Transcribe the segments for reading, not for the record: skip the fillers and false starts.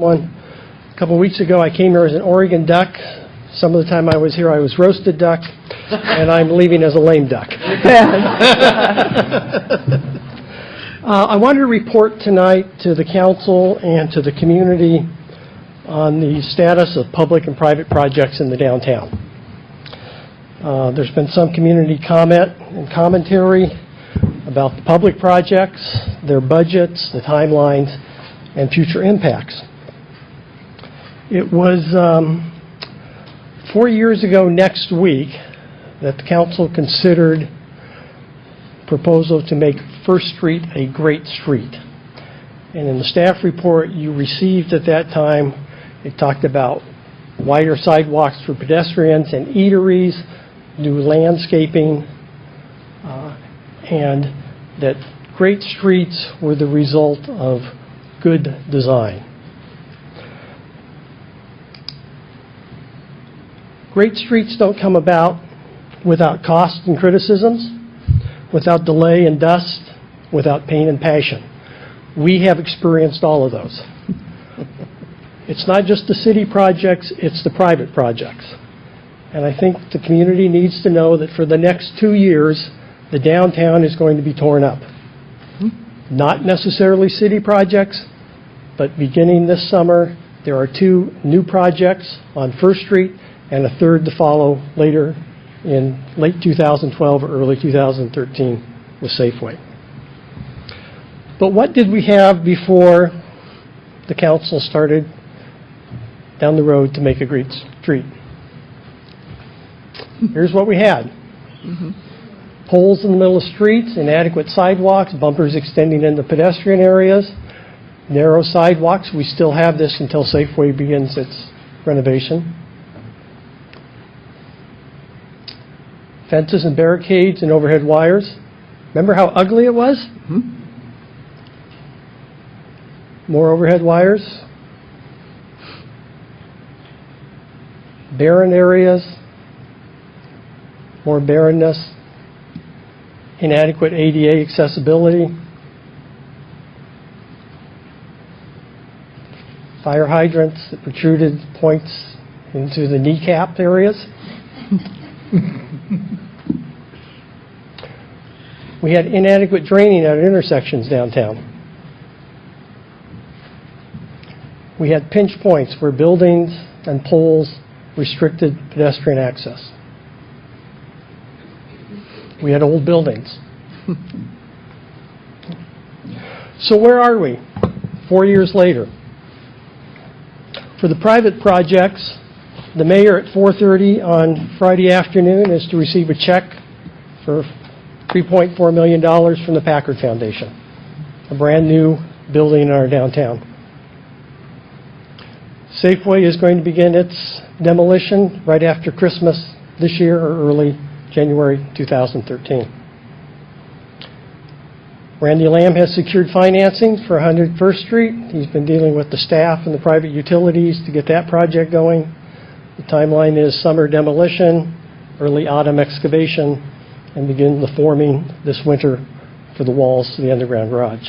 One, a couple of weeks ago I came here as an Oregon duck. Some of the time I was here I was roasted duck, and I'm leaving as a lame duck. I wanted to report tonight to the council and to the community on the status of public and private projects in the downtown. There's been some community comment and commentary about the public projects, their budgets, the timelines, and future impacts. It was 4 years ago next week that the council considered proposal to make First Street a great street. And in the staff report you received at that time, it talked about wider sidewalks for pedestrians and eateries, new landscaping, and that great streets were the result of good design. Great streets don't come about without cost and criticisms, without delay and dust, without pain and passion. We have experienced all of those. It's not just the city projects, it's the private projects. And I think the community needs to know that for the next 2 years, the downtown is going to be torn up. Not necessarily city projects, but beginning this summer, there are 2 new projects on First Street and a third to follow later in late 2012 or early 2013 with Safeway. But what did we have before the council started down the road to make a great street? Here's what we had. Poles in the middle of streets, inadequate sidewalks, bumpers extending into pedestrian areas, narrow sidewalks. We still have this until Safeway begins its renovation. Fences and barricades and overhead wires. Remember how ugly it was? More overhead wires. Barren areas. More barrenness. Inadequate ADA accessibility. Fire hydrants that protruded points into the kneecap areas. We had inadequate draining at intersections downtown. We had pinch points where buildings and poles restricted pedestrian access. We had old buildings. So where are we 4 years later? For the private projects, the mayor at 4:30 on Friday afternoon is to receive a check for $3.4 million from the Packard Foundation, a brand new building in our downtown. Safeway is going to begin its demolition right after Christmas this year or early January 2013. Randy Lamb has secured financing for 100 First Street. He's been dealing with the staff and the private utilities to get that project going. The timeline is summer demolition, early autumn excavation, and begin the forming this winter for the walls to the underground garage.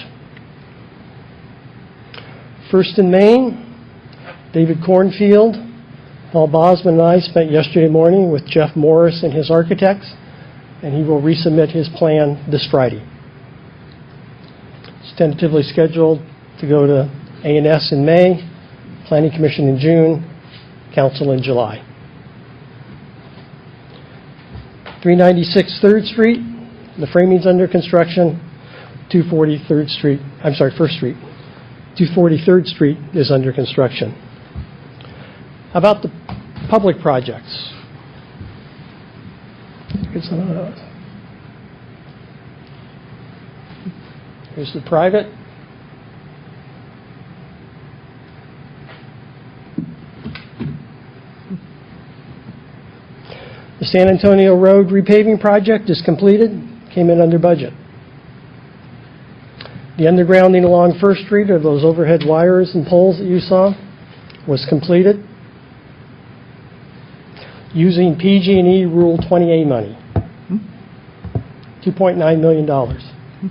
First in Main, David Cornfield, Paul Bosman and I spent yesterday morning with Jeff Morris and his architects, and he will resubmit his plan this Friday. It's tentatively scheduled to go to A&S in May, Planning Commission in June, Council in July. 396 3rd Street, the framing's under construction. 243rd Street, I'm sorry, 1st Street. 243rd Street is under construction. How about the public projects? Get some of those. Here's the private. The San Antonio Road repaving project is completed, came in under budget. The undergrounding along First Street of those overhead wires and poles that you saw was completed using PG&E Rule 20A money. $2.9 million.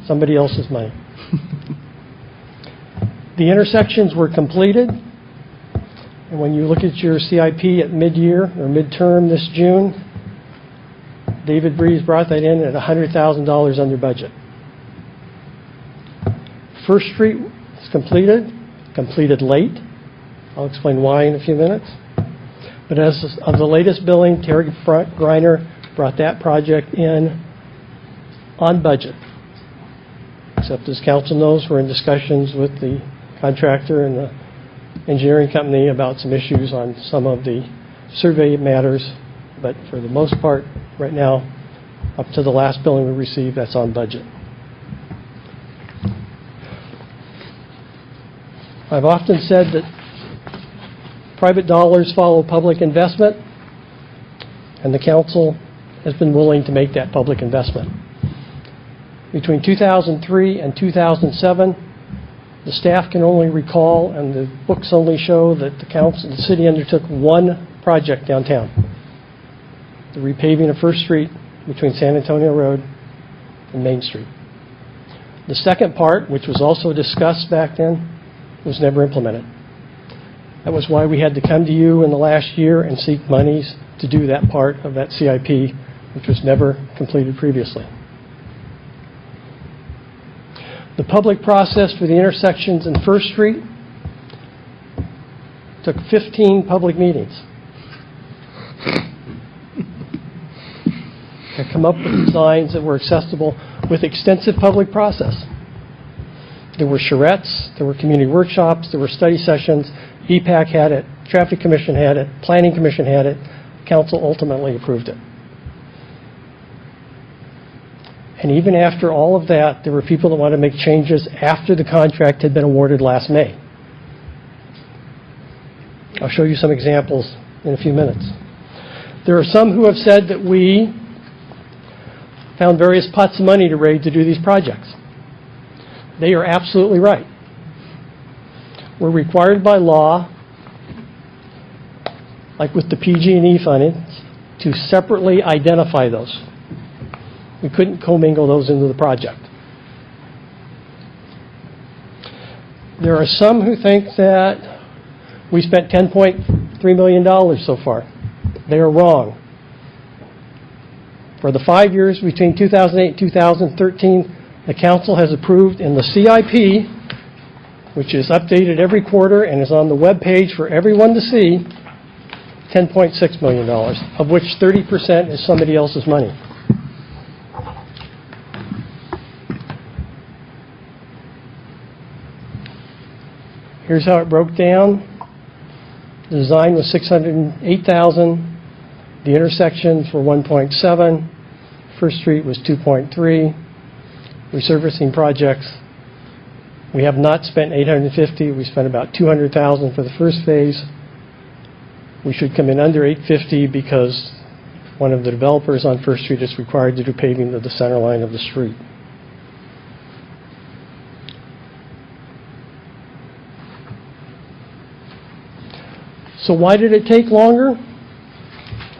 Somebody else's money. The intersections were completed. And when you look at your CIP at mid-year or midterm this June, David Breeze brought that in at $100,000 under budget. First Street is completed late. I'll explain why in a few minutes. But as of the latest billing, Terry Greiner brought that project in on budget. Except as council knows, we're in discussions with the contractor and the engineering company about some issues on some of the survey matters. But for the most part, right now, up to the last billing we received, that's on budget. I've often said that private dollars follow public investment, and the council has been willing to make that public investment. Between 2003 and 2007, the staff can only recall, and the books only show, that the city undertook one project downtown: the repaving of First Street between San Antonio Road and Main Street. The second part, which was also discussed back then, was never implemented. That was why we had to come to you in the last year and seek monies to do that part of that CIP, which was never completed previously. The public process for the intersections in First Street took 15 public meetings to come up with designs that were accessible with extensive public process. There were charrettes, there were community workshops, there were study sessions. EPAC had it, Traffic Commission had it, Planning Commission had it. Council ultimately approved it. And even after all of that, there were people that wanted to make changes after the contract had been awarded last May. I'll show you some examples in a few minutes. There are some who have said that we found various pots of money to raise to do these projects. They are absolutely right. We're required by law, like with the PG&E funding, to separately identify those. We couldn't commingle those into the project. There are some who think that we spent $10.3 million so far. They are wrong. For the 5 years between 2008 and 2013, the council has approved in the CIP, which is updated every quarter and is on the web page for everyone to see, $10.6 million, of which 30% is somebody else's money. Here's how it broke down. The design was $608,000. The intersections were $1.7. First Street was $2.3. Resurfacing projects, we have not spent $850. We spent about $200,000 for the first phase. We should come in under $850 because one of the developers on First Street is required to do paving of the center line of the street. So why did it take longer?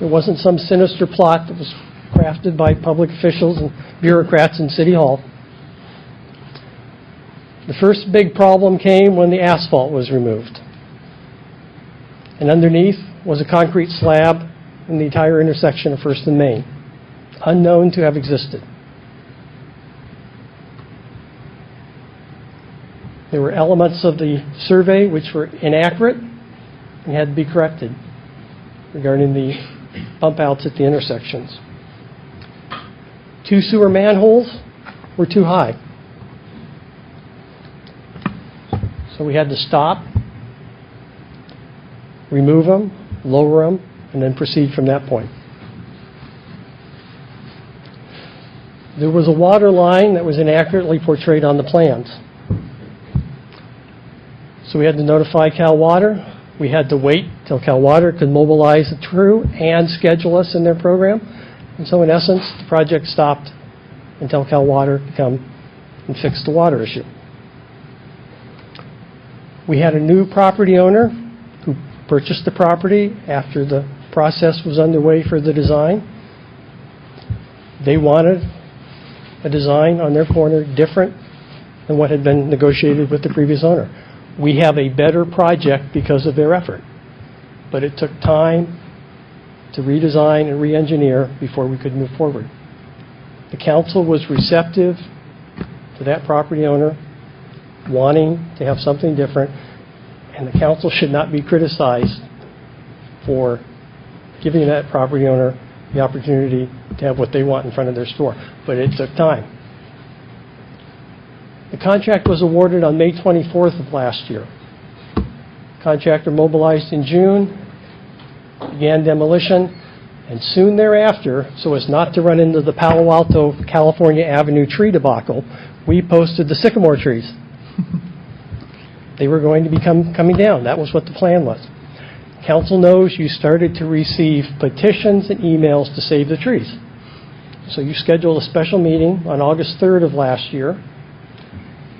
It wasn't some sinister plot that was crafted by public officials and bureaucrats in City Hall. The first big problem came when the asphalt was removed. And underneath was a concrete slab in the entire intersection of First and Main, unknown to have existed. There were elements of the survey which were inaccurate and had to be corrected regarding the bump outs at the intersections. 2 sewer manholes were too high. So we had to stop, remove them, lower them, and then proceed from that point. There was a water line that was inaccurately portrayed on the plans. So we had to notify Cal Water. We had to wait till Cal Water could mobilize the crew and schedule us in their program. And so in essence, the project stopped until Cal Water could come and fix the water issue. We had a new property owner who purchased the property after the process was underway for the design. They wanted a design on their corner different than what had been negotiated with the previous owner. We have a better project because of their effort. but it took time to redesign and re-engineer before we could move forward. The council was receptive to that property owner wanting to have something different, and the council should not be criticized for giving that property owner the opportunity to have what they want in front of their store. But it took time. The contract was awarded on May 24th of last year. Contractor mobilized in June, began demolition, and soon thereafter, so as not to run into the Palo Alto, California Avenue tree debacle, we posted the sycamore trees. They were going to be coming down. That was what the plan was. Council knows you started to receive petitions and emails to save the trees. So you scheduled a special meeting on August 3rd of last year,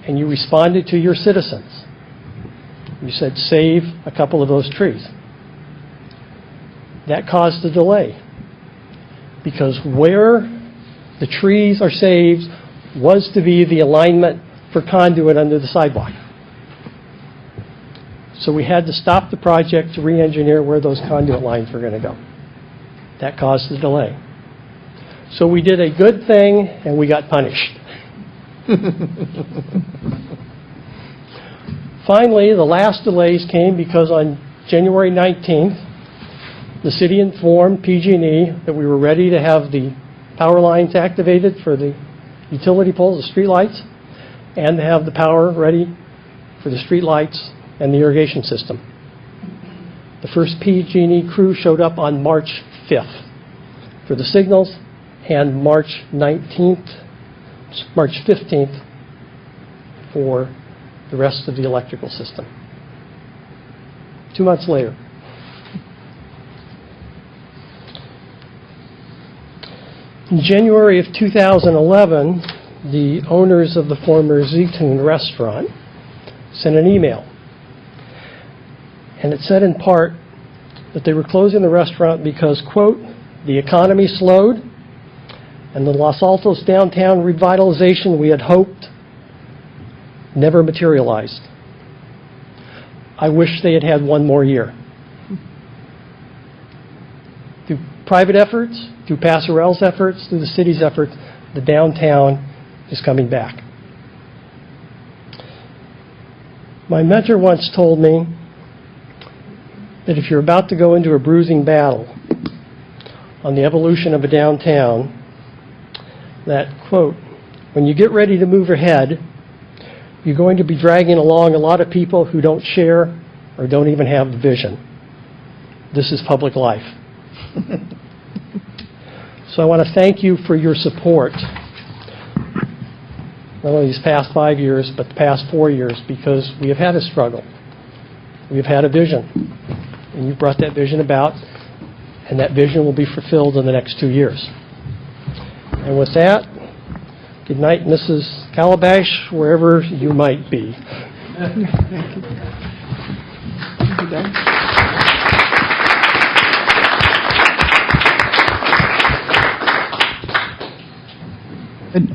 and you responded to your citizens. You said, save a couple of those trees. That caused a delay, because where the trees are saved was to be the alignment for conduit under the sidewalk. So we had to stop the project to re-engineer where those conduit lines were going to go. That caused the delay. So we did a good thing and we got punished. Finally, the last delays came because on January 19th, the city informed PG&E that we were ready to have the power lines activated for the utility poles, the street lights, and to have the power ready for the street lights and the irrigation system. The first PG&E crew showed up on March 5th for the signals, and March 15th for the rest of the electrical system. 2 months later. In January of 2011, the owners of the former Zetoon restaurant sent an email. And it said in part that they were closing the restaurant because, quote, the economy slowed and the Los Altos downtown revitalization we had hoped never materialized. I wish they had had one more year. Through private efforts, through Passerell's efforts, through the city's efforts, the downtown is coming back. My mentor once told me that if you're about to go into a bruising battle on the evolution of a downtown, that, quote, when you get ready to move ahead, you're going to be dragging along a lot of people who don't share or don't even have the vision. This is public life. So I want to thank you for your support, not only these past 5 years, but the past 4 years, because we have had a struggle. We have had a vision, and you brought that vision about, and that vision will be fulfilled in the next 2 years. And with that, good night, Mrs. Calabash, wherever you might be. Good.